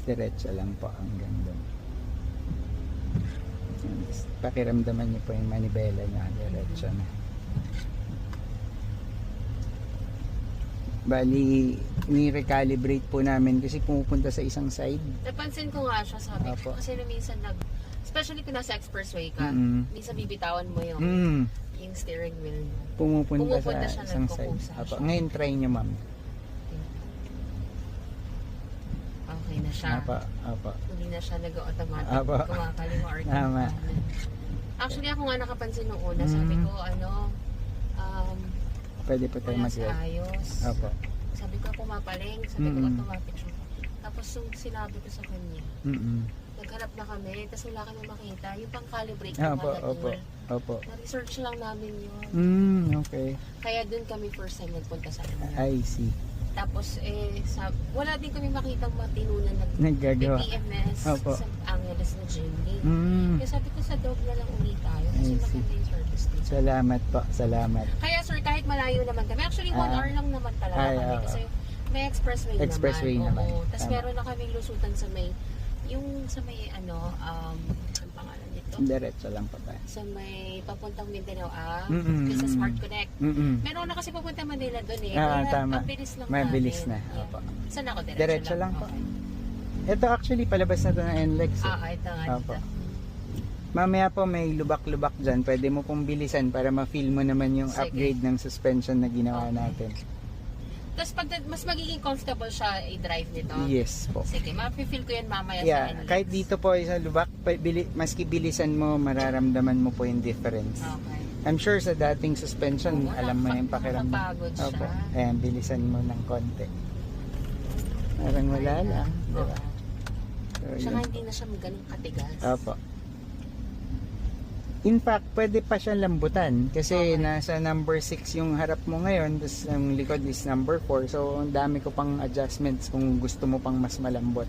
Diretso lang po hanggang doon. Pakiramdaman niyo po yung manibela niya, diretso na. Bali, ni-recalibrate po namin kasi pumupunta sa isang side. Napansin ko nga siya, sabi ko. Opo. Kasi minsan especially kung nasa expressway ka, minsan bibitawan mo yung steering wheel mo. Pumupunta Pumupunta sa siya, isang side. nagkukusa Opo. siya. Ngayon try niyo, ma'am. Okay na siya. Opo. Hindi na siya nag-automatic. Opo. Kumakaliwa or Tama. Actually, ako nga nakapansin nung una. Sabi ko, Pwede po tayo wala mag-drive. sa ayos. Opo. Sabi ko, pumapaling. Sabi ko, automatic siya. Tapos yung sinabi ko sa kanya, naghanap na kami, tapos wala kami makita. Yung pang-calibrate na Opo. Opo. Na-research lang namin yun. Okay. Kaya dun kami first time nagpunta sa kanya. I see. Tapos, wala din kami makitang matinunan Naggagawa. PPMS Opo. sa Angeles na Jimmy. Kaya sabi ko sa dog na lang uli tayo kasi I see. maganda yung service dito. Salamat po. Salamat. Kaya sir, kahit malayo naman kami, actually 1 hour lang naman talaga kami kasi may expressway naman. Oo. Tapos Tama. meron na kaming lusutan sa may, ang pangalan nito? Diretso lang po tayo. Sa may papuntang Mindanao sa Mm-mm. Smart Connect. Meron na kasi papunta Manila doon eh. Kaya Tama. mabilis lang Mabilis na. namin. Yeah. Opo. Saan ako? Diretso lang po. Okay. Ito actually palabas na to ng NLEX. Ito nga Opo. dito. Mamaya po may lubak-lubak dyan. Pwede mo pong bilisan para ma-feel mo naman yung Sige. upgrade ng suspension na ginawa Okay. natin. Tapos pag mas magiging comfortable siya i-drive nito. Yes po. Sige, ma-feel ko yan mamaya sa Yeah, NLEX. kahit dito po sa lubak, maski bilisan mo, mararamdaman mo po yung difference. Okay. I'm sure sa dating suspension, Oo, alam mo yung pakiramdam. nakakapagod siya. Opo. Ayan, bilisan mo ng konti. Parang wala lang. Diba? Oo. So, Tsaka yun. hindi na siya ganun katigas. Opo. In fact, pwede pa siya lambutan kasi Okay. nasa number 6 yung harap mo ngayon, tapos yung likod is number 4. So, ang dami ko pang adjustments kung gusto mo pang mas malambot.